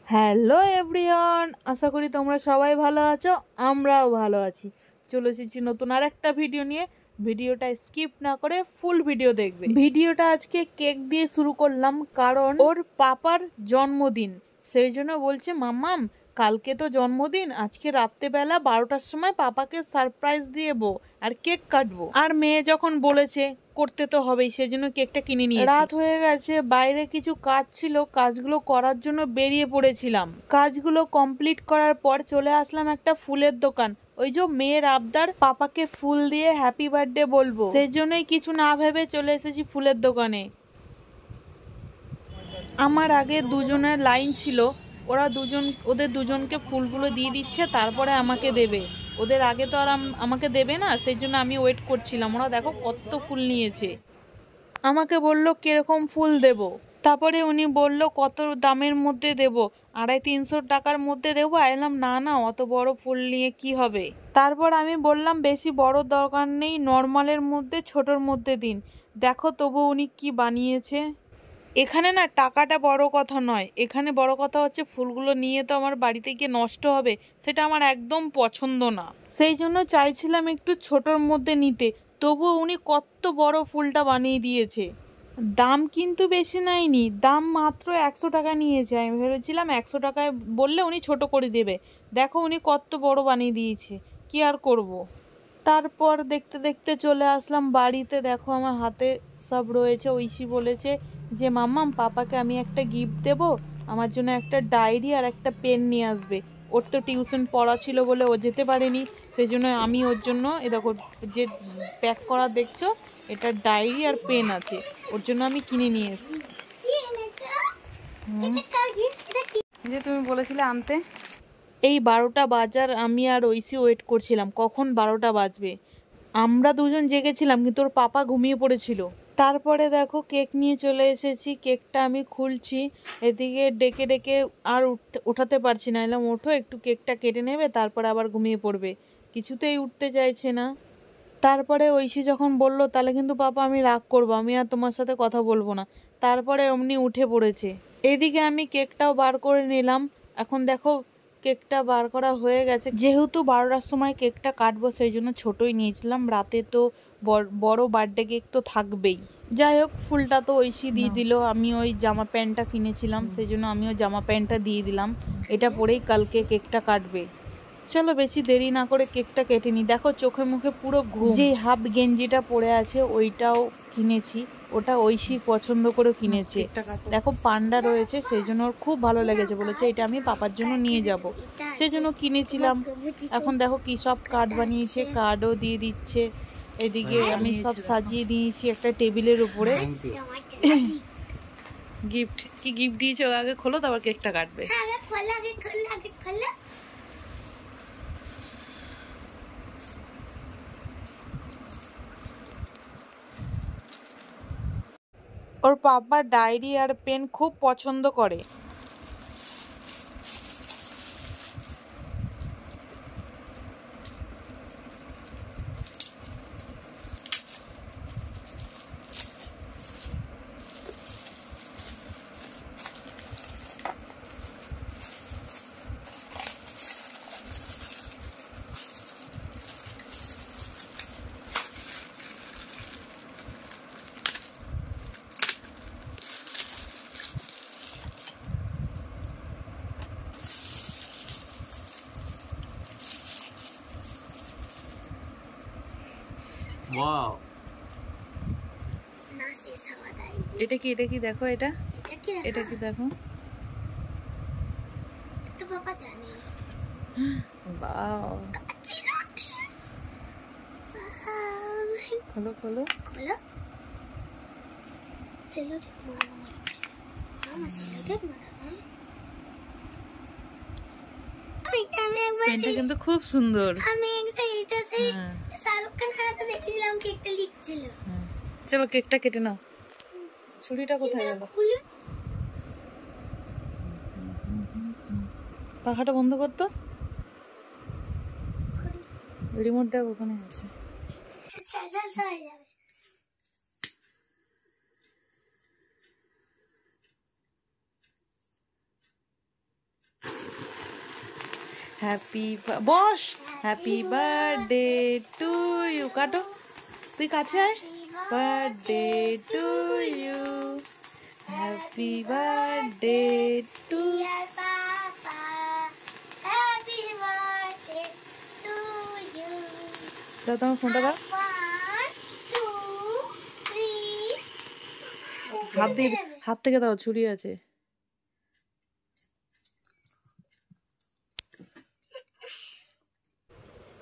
Hello everyone, আশা করি তোমরা সবাই ভালো আছো। আমরাও ভালো আছি। চলে এসেছি নতুন আর একটা ভিডিও নিয়ে। ভিডিওটা স্কিপ না করে ফুল ভিডিও দেখবে। ভিডিওটা আজকে কেক দিয়ে শুরু করলাম, কারণ ওর পাপার জন্মদিন। সেই জন্য বলছে মাম্মাম কালকে তো জন্মদিন, আজকে রাত্রেবেলা 12টার সময় পাপাকে সারপ্রাইজ দিয়েবো আর কেক কাটবো। আর মেয়ে যখন বলেছে করতে তো হবেই, সেজন্য কেকটা কিনে নিয়েছি। রাত হয়ে গেছে, বাইরে কিছু কাজ ছিল, কাজগুলো করার জন্য বেরিয়ে পড়েছিলাম। কাজগুলো কমপ্লিট করার পর চলে আসলাম একটা ফুলের দোকান। ওই যে মেয়ের আবদার পাপাকে ফুল দিয়ে হ্যাপি বার্থডে বলবো, সেই জন্যই কিছু না ভেবে চলে এসেছি ফুলের দোকানে। আমার আগে দুজনের লাইন ছিল, ওরা ওদের দুজনকে ফুলগুলো দিয়ে দিচ্ছে, তারপরে আমাকে দেবে। ওদের আগে তো আর আমাকে দেবে না, সেই জন্য আমি ওয়েট করছিলাম। ওরা দেখো কত ফুল নিয়েছে। আমাকে বলল কিরকম ফুল দেব, তারপরে উনি বলল কত দামের মধ্যে দেব। 250-300 টাকার মধ্যে দেবো। আইলাম না না, অত বড় ফুল নিয়ে কি হবে। তারপর আমি বললাম বেশি বড় দরকার নেই, নর্মালের মধ্যে ছোটোর মধ্যে দিন। দেখো তবু উনি কি বানিয়েছে। এখানে না টাকাটা বড় কথা নয়, এখানে বড় কথা হচ্ছে ফুলগুলো নিয়ে তো আমার বাড়িতে গিয়ে নষ্ট হবে, সেটা আমার একদম পছন্দ না। সেই জন্য চাইছিলাম একটু ছোটোর মধ্যে নিতে, তবুও উনি কত বড় ফুলটা বানিয়ে দিয়েছে। দাম কিন্তু বেশি নেয়নি, দাম মাত্র 100 টাকা নিয়েছে। আমি ভেবেছিলাম 100 টাকায় বললে উনি ছোট করে দেবে। দেখো উনি কত বড় বানিয়ে দিয়েছে, কি আর করব। তারপর দেখতে দেখতে চলে আসলাম বাড়িতে। দেখো আমার হাতে সব রয়েছে। ঐশী বলেছে যে মাম্মাম পাপাকে আমি একটা গিফট দেব, আমার জন্য একটা ডায়েরি আর একটা পেন নিয়ে আসবে। ওর তো টিউশন পড়া ছিল বলে ও যেতে পারেনি, সেই জন্য আমি ওর জন্য এ দেখো যে প্যাক করা দেখছো, এটা ডায়েরি আর পেন আছে, ওর জন্য আমি কিনে নিয়ে এসেছি। যে তুমি বলেছিলে আনতে। এই 12টা বাজার আমি আর ঐশী ওয়েট করছিলাম কখন 12টা বাজবে। আমরা দুজন জেগেছিলাম, কিন্তু ওর পাপা ঘুমিয়ে পড়েছিল। তারপরে দেখো কেক নিয়ে চলে এসেছি, কেকটা আমি খুলছি। এদিকে ডেকে ডেকে আর উঠাতে পারছি না। এলাম ওঠো একটু কেকটা কেটে নেবে, তারপর আবার ঘুমিয়ে পড়বে। কিছুতেই উঠতে চাইছে না। তারপরে ঐশী যখন বলল তাহলে কিন্তু পাপা আমি রাগ করবো, আমি আর তোমার সাথে কথা বলবো না, তারপরে অমনি উঠে পড়েছে। এদিকে আমি কেকটাও বার করে নিলাম। এখন দেখো কেকটা বার করা হয়ে গেছে। যেহেতু 12টার সময় কেকটা কাটবো, সেই জন্য ছোটই নিয়েছিলাম। রাতে তো বড় বার্থডে কেক তো থাকবেই। যাই হোক ফুলটা তো ঐশী দিয়ে দিল। আমি ওই জামা প্যান্টটা কিনেছিলাম, সেই জন্য আমি ওই জামা প্যান্টটা দিয়ে দিলাম। এটা পরেই কালকে কেকটা কাটবে। চলো বেশি দেরি না করে কেকটা কেটে নি। দেখো চোখে মুখে পুরো ঘুম। যে হাফ গেঞ্জিটা পরে আছে ওইটাও কিনেছি, ওটা ঐশী পছন্দ করে কিনেছে। দেখো পান্ডা রয়েছে, সেই জন্য ওর খুব ভালো লেগেছে, বলেছে এটা আমি পাপার জন্য নিয়ে যাব, সেই জন্য কিনেছিলাম। এখন দেখো কি সব কার্ড বানিয়েছে, কার্ডও দিয়ে দিচ্ছে। এদিকে আমি সব সাজিয়ে দিয়েছি একটা টেবিলের উপরে। গিফট কি গিফট দিয়েছে আগে খোলো, তারপর কেকটা কাটবে। ওর পাপা ডায়েরি আর পেন খুব পছন্দ করে। ওয়াও, এটা কি দেখো, এটা কি দেখো। তো পাপা জানে। ওয়াও, খোলো খোলো খোলো। সেলোটেপ মারা হচ্ছে। মামা সেলোটেপ মারা না। পেনটা কিন্তু খুব সুন্দর। আমি এটা সেই শাহরুখ খান হাতে দেখেছিলাম কেকটা লিখছিল। চলো কেকটা কেটে নাও। ছুরিটা কোথায় গেল? পাখাটা বন্ধ করতো, রিমোট দেখ ওখানে আছে। Happy boss, happy birthday to you. কাটো, তুই কাছে আয়। Birthday to you, happy birthday to. দাও তোমার ফোনটা দাও। হাত থেকে দাও, ছুরি আছে।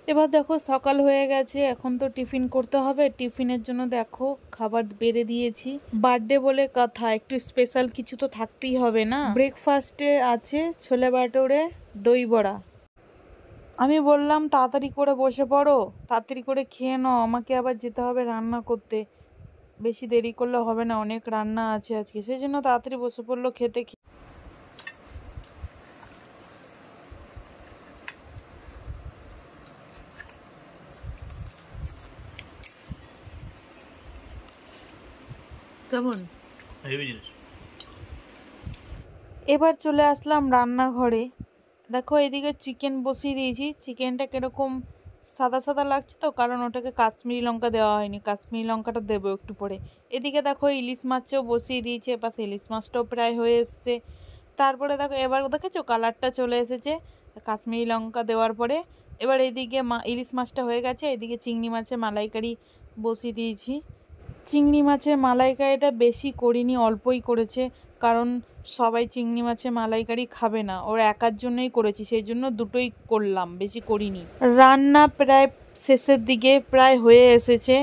এবার দেখো সকাল হয়ে গেছে, এখন তো টিফিন করতে হবে। টিফিনের জন্য দেখো খাবার বেড়ে দিয়েছি। বার্থডে বলে কথা, একটু স্পেশাল কিছু তো থাকতেই হবে না। ব্রেকফাস্টে আছে ছোলে বাটোরে, দই বড়া। আমি বললাম তাড়াতাড়ি করে বসে পড়ো, তাড়াতাড়ি করে খেয়ে নাও, আমাকে আবার যেতে হবে রান্না করতে। বেশি দেরি করলে হবে না, অনেক রান্না আছে আজকে। সেই জন্য তাড়াতাড়ি বসে পড়লো খেতে। কেমন? এবার চলে আসলাম রান্নাঘরে। দেখো এদিকে চিকেন বসিয়ে দিয়েছি। চিকেনটা কিরকম সাদা সাদা লাগছে তো, কারণ ওটাকে কাশ্মীরি লঙ্কা দেওয়া হয়নি। কাশ্মীরি লঙ্কাটা দেবো একটু পরে। এদিকে দেখো ইলিশ মাছও বসিয়ে দিয়েছে, পাশে ইলিশ মাছটাও প্রায় হয়ে এসছে। তারপরে দেখো এবার দেখেছো কালারটা চলে এসেছে কাশ্মীরি লঙ্কা দেওয়ার পরে। এবার এইদিকে ইলিশ মাছটা হয়ে গেছে, এদিকে চিংড়ি মাছের মালাইকারি বসিয়ে দিয়েছি। চিংড়ি মাছের মালাইকারিটা বেশি করিনি, অল্পই করেছে, কারণ সবাই চিংড়ি মাছের মালাইকারি খাবে না, ওর একার জন্যই করেছি, সেই জন্য দুটোই করলাম, বেশি করিনি। রান্না প্রায় শেষের দিকে, প্রায় হয়ে এসেছে।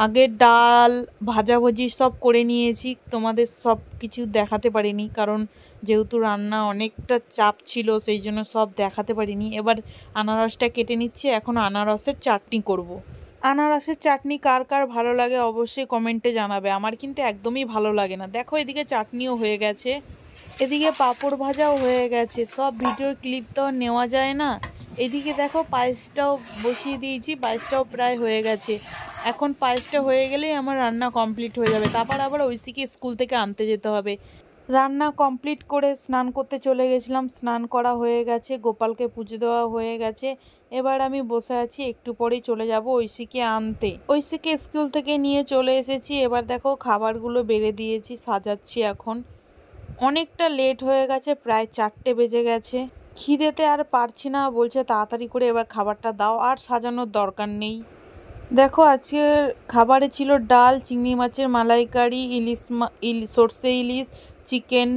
আগে ডাল ভাজাভুজি সব করে নিয়েছি, তোমাদের সব কিছু দেখাতে পারিনি, কারণ যেহেতু রান্না অনেকটা চাপ ছিল, সেই জন্য সব দেখাতে পারিনি। এবার আনারসটা কেটে নিচ্ছি, এখন আনারসের চাটনি করব। আনারসের চাটনি কার কার ভালো লাগে অবশ্যই কমেন্টে জানাবে, আমার কিন্তু একদমই ভালো লাগে না। দেখো এদিকে চাটনিও হয়ে গেছে, এদিকে পাঁপড় ভাজাও হয়ে গেছে। সব ভিডিওর ক্লিপ তো নেওয়া যায় না। এদিকে দেখো পায়েসটাও বসিয়ে দিয়েছি, পায়েসটাও প্রায় হয়ে গেছে। এখন পায়েসটা হয়ে গেলেই আমার রান্না কমপ্লিট হয়ে যাবে, তারপর আবার ঐশীকে স্কুল থেকে আনতে যেতে হবে। রান্না কমপ্লিট করে স্নান করতে চলে গেছিলাম, স্নান করা হয়ে গেছে, গোপালকে পুজো দেওয়া হয়ে গেছে। এবার আমি বসে আছি, একটু পরেই চলে যাব ঐশীকে আনতে। ঐশীকে স্কুল থেকে নিয়ে চলে এসেছি। এবার দেখো খাবারগুলো বেড়ে দিয়েছি, সাজাচ্ছি। এখন অনেকটা লেট হয়ে গেছে, প্রায় 4টে বেজে গেছে। খিদেতে আর পারছি না, বলছে তাড়াতাড়ি করে এবার খাবারটা দাও, আর সাজানোর দরকার নেই। দেখো আজকের খাবারে ছিল ডাল, চিংড়ি মাছের মালাইকারি, সর্ষে ইলিশ, চিকেন,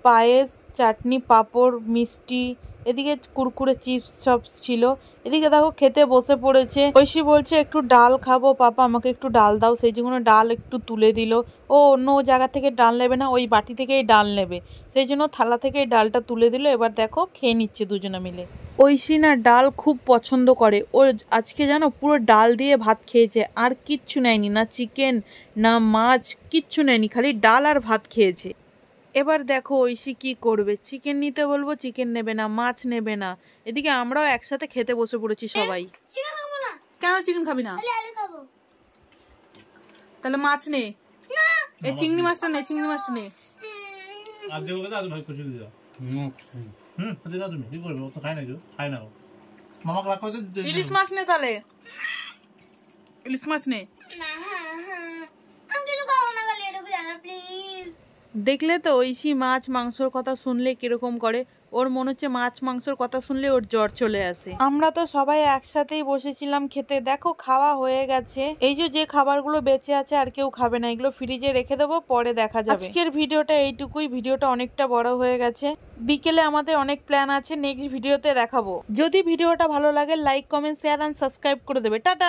পায়েস, চাটনি, পাঁপড়, মিষ্টি, এদিকে কুরকুরে চিপস সব ছিল। এদিকে দেখো খেতে বসে পড়েছে। ঐশী বলছে একটু ডাল খাবো পাপা, আমাকে একটু ডাল দাও। সেই জন্য ডাল একটু তুলে দিল। ও অন্য জায়গা থেকে ডাল নেবে না, ওই বাটি থেকেই ডাল নেবে, সেই জন্য থালা থেকে ডালটা তুলে দিল। এবার দেখো খেয়ে নিচ্ছে দুজনে মিলে। ঐশী না ডাল খুব পছন্দ করে, ও আজকে জানো পুরো ডাল দিয়ে ভাত খেয়েছে, আর কিচ্ছু নেয়নি, না চিকেন না মাছ, কিচ্ছু নেয়নি, খালি ডাল আর ভাত খেয়েছে। এবার দেখো ঐশী কি করবে, চিকেন নিতে বলবো চিকেন নেবে না, মাছ নেবে না। এদিকে আমরাও একসাথে খেতে বসে পড়েছি সবাই। কেন চিকেন খাবি না? তাহলে মাছ নে, এই চিংড়ি মাছটা নে, চিংড়ি মাছটা নে। ইলিশ মাছ নে, তাহলে ইলিশ মাছ নে। দেখলে তো ঐশী মাছ মাংসর কথা শুনলে কিরকম করে, ওর মনে হচ্ছে মাছ মাংসর কথা শুনলে ওর জ্বর চলে আসে। আমরা তো সবাই একসাথেই বসেছিলাম খেতে। দেখো খাওয়া হয়ে গেছে, এই যে খাবারগুলো বেঁচে আছে আর কেউ খাবে না, এগুলো ফ্রিজে রেখে দেবো, পরে দেখা যাবে। আজকের ভিডিওটা এইটুকুই, ভিডিওটা অনেকটা বড় হয়ে গেছে। বিকেলে আমাদের অনেক প্ল্যান আছে, নেক্সট ভিডিওতে দেখাবো। যদি ভিডিওটা ভালো লাগে like comment share and subscribe করে দেবে। টাটা।